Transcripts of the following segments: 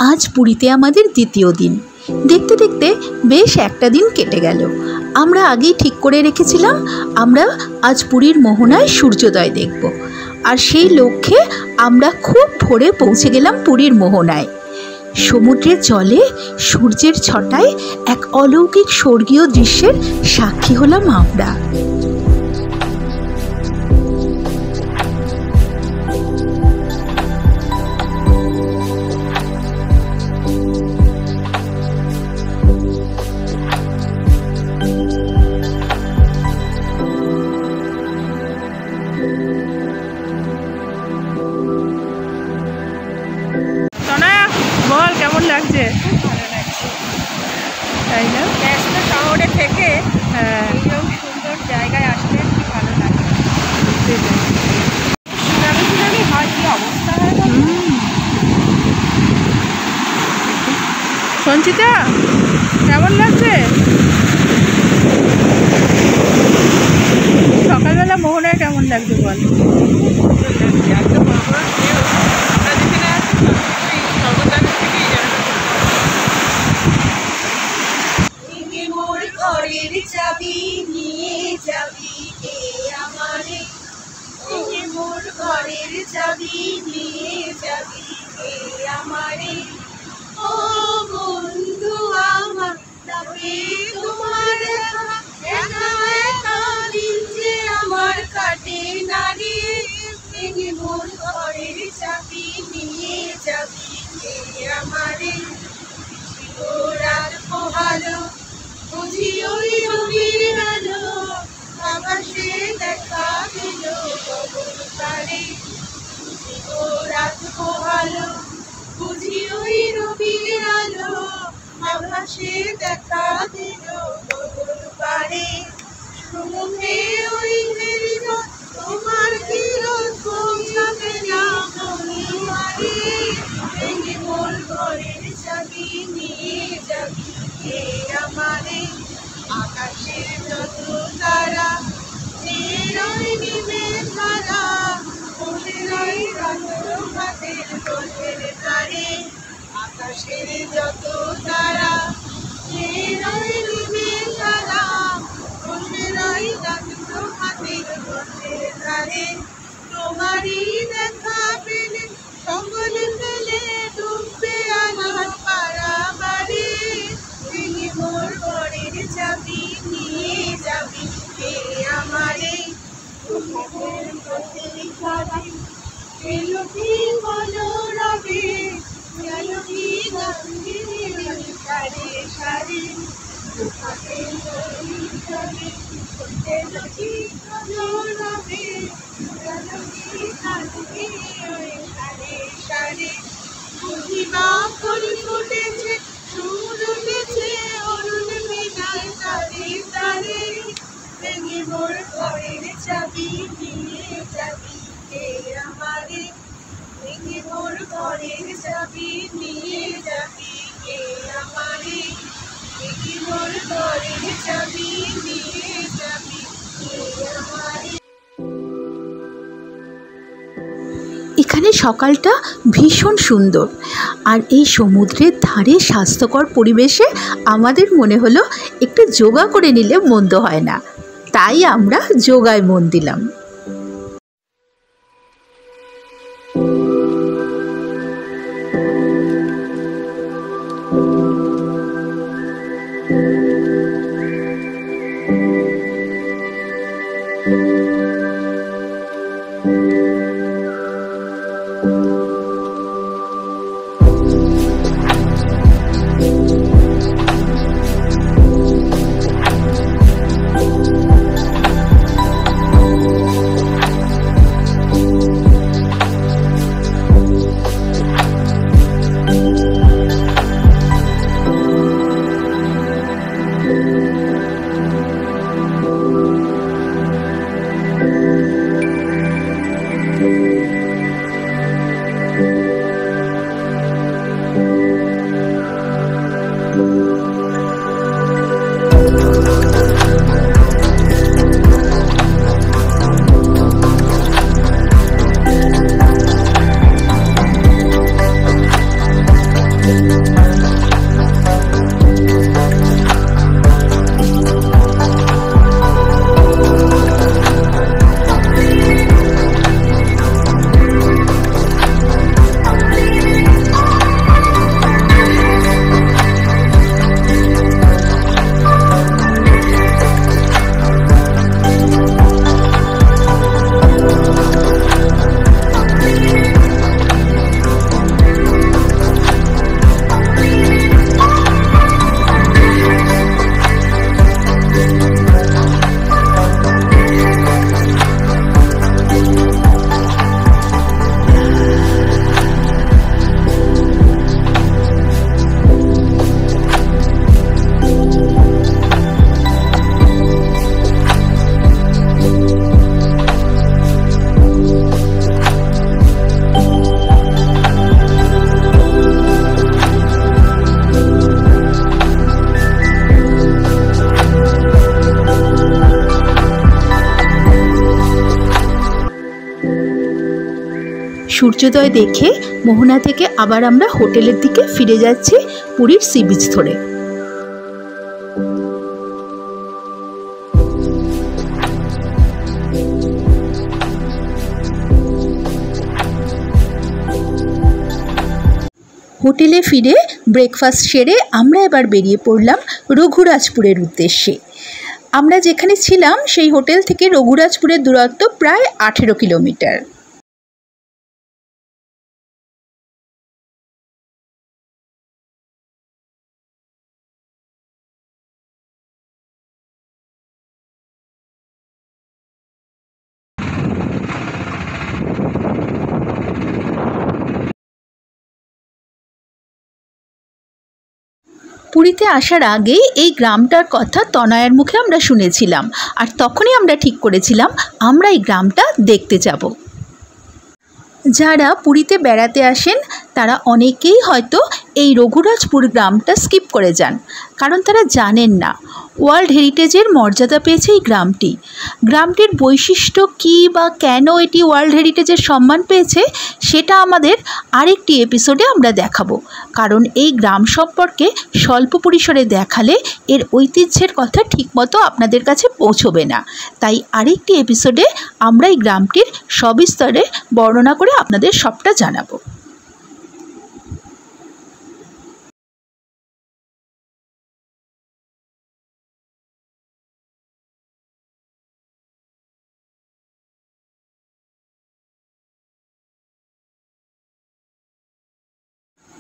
আজ পুরীতে আমাদের দ্বিতীয় দিন। দেখতে দেখতে বেশ একটা দিন কেটে গেল। আমরা আগেই ঠিক করে রেখেছিলাম আমরা আজ পুরীর মোহনায় সূর্যোদয় দেখব, আর সেই লক্ষ্যে আমরা খুব ভোরে পৌঁছে গেলাম পুরীর মোহনায়। সমুদ্রের জলে সূর্যের ছটায় এক অলৌকিক স্বর্গীয় দৃশ্যের সাক্ষী হলাম আমরা। বল কেমন লাগছে? ভালো লাগছে, তাই না? ব্যস্ত শহরে থেকে এইরকম সুন্দর জায়গায় আসলে কি ভালো লাগে। সুনামি সুনামি হয়, কি অবস্থা হয়। সঞ্চিতা কেমন লাগছে? সকালবেলা মোহনায় কেমন লাগছে বল? চাবি নিয়ে যাবি কে আমারে, মোর ঘরের চাবি নিয়ে যাবি কে আমারে। ও বন্ধু আমার তবে তোমার একা একা দিন যে আমার কাটে না রে, মোর ঘরের চাবি নিয়ে যাবি কে আমারে। রাত পোহালো বুঝি ওই রবির আলো, আকাশে দেখা দিল গগন পারে। রাত পোহালো বুঝি ওই রবির আলো, আকাশে দেখা দিল গগন পারে। সমুদ্রে ওই তোমার কিরণ পৌঁছাবে না মনে, ভেঙে মোর ঘরের চাবি নিয়ে যাবি কে আমারে। আকাশের যত তারা নিবে তারা, বসে রই রাতের হাতের দোলের তারে। আকাশের যত তারা নিবে তারা, বসে রই রাতের হাতের দোলের তারে। তোমারই দেখা পেলে সকল পেলে ডুববে আমার পাড়া বাড়ি, মোর ঘরের চাবি নিয়ে যাবি কে আমারে। এলো কি বলো রবে, এলো কি সারে সারে, এলো কি বলো রবে, এলো কি সারে সারে। বুঝিবা ফুল ফুটেছে, সুর উঠেছে অরুণ মিনার তারে তারে, ভেঙে মোর ঘরের চাবি নিয়ে যাবি কে আমারে। ভেঙে মোর ঘরের চাবি নিয়ে যাবি কে আমারে, ভেঙে মোর ঘরের চাবি নিয়ে যাবি কে আমারে। এখানে সকালটা ভীষণ সুন্দর, আর এই সমুদ্রের ধারে স্বাস্থ্যকর পরিবেশে আমাদের মনে হলো একটু যোগা করে নিলে মন্দ হয় না, তাই আমরা যোগায় মন দিলাম। সূর্যোদয় দেখে মোহনা থেকে আবার আমরা হোটেলের দিকে ফিরে যাচ্ছি পুরীর সি বিচ ধরে। হোটেলে ফিরে ব্রেকফাস্ট সেরে আমরা এবার বেরিয়ে পড়লাম রঘুরাজপুরের উদ্দেশ্যে। আমরা যেখানে ছিলাম সেই হোটেল থেকে রঘুরাজপুরের দূরত্ব প্রায় 18 কিলোমিটার। পুরীতে আসার আগেই এই গ্রামটার কথা তনয়ার মুখে আমরা শুনেছিলাম, আর তখনই আমরা ঠিক করেছিলাম আমরা এই গ্রামটা দেখতে যাব। যারা পুরীতে বেড়াতে আসেন তারা অনেকেই হয়তো এই রঘুরাজপুর গ্রামটা স্কিপ করে যান, কারণ তারা জানেন না ওয়ার্ল্ড হেরিটেজের মর্যাদা পেয়েছে এই গ্রামটি। গ্রামটির বৈশিষ্ট্য কী বা কেন এটি ওয়ার্ল্ড হেরিটেজের সম্মান পেয়েছে সেটা আমাদের আরেকটি এপিসোডে আমরা দেখাবো, কারণ এই গ্রাম সম্পর্কে স্বল্প পরিসরে দেখালে এর ঐতিহ্যের কথা ঠিকমতো আপনাদের কাছে পৌঁছবে না। তাই আরেকটি এপিসোডে আমরা এই গ্রামটির সবিস্তারে বর্ণনা করে আপনাদের সবটা জানাবো।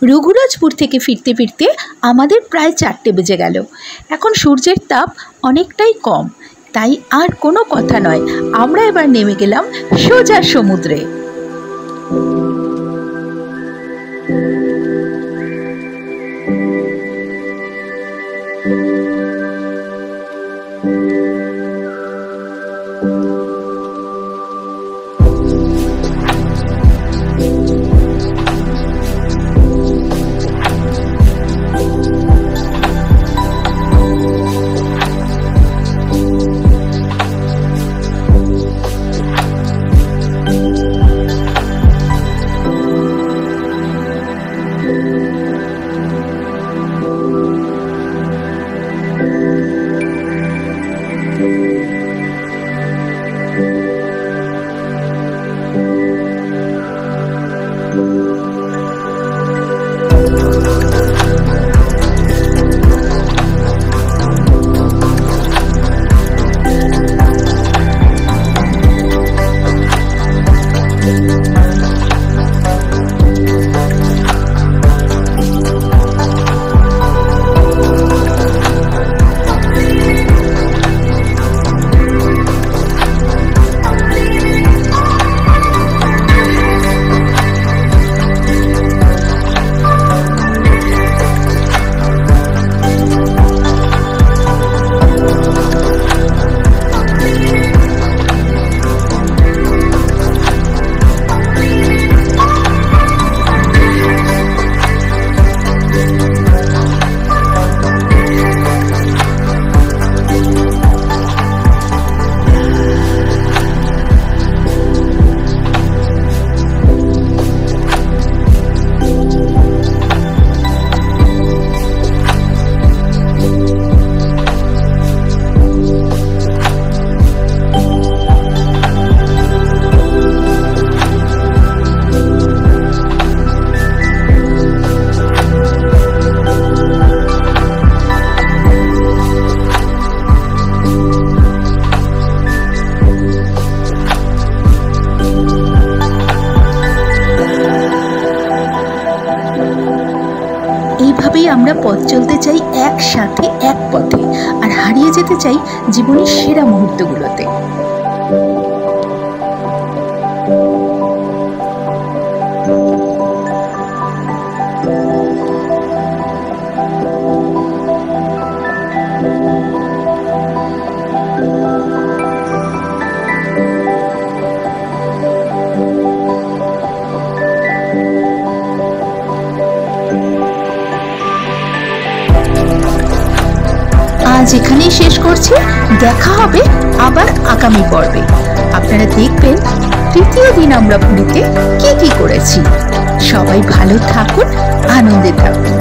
রঘুরাজপুর থেকে ফিরতে ফিরতে আমাদের প্রায় 4টে বেজে গেল। এখন সূর্যের তাপ অনেকটাই কম, তাই আর কোনো কথা নয়, আমরা এবার নেমে গেলাম সোজা সমুদ্রে। এইভাবেই আমরা পথ চলতে চাই একসাথে, এক পথে, আর হারিয়ে যেতে চাই জীবনের সেরা মুহূর্তগুলোতে। আজ এখানেই শেষ করছি, দেখা হবে আবার আগামী পর্বে। আপনারা দেখবেন তৃতীয় দিন আমরা পুরীতে কি কি করেছি। সবাই ভালো থাকুন, আনন্দে থাকুন।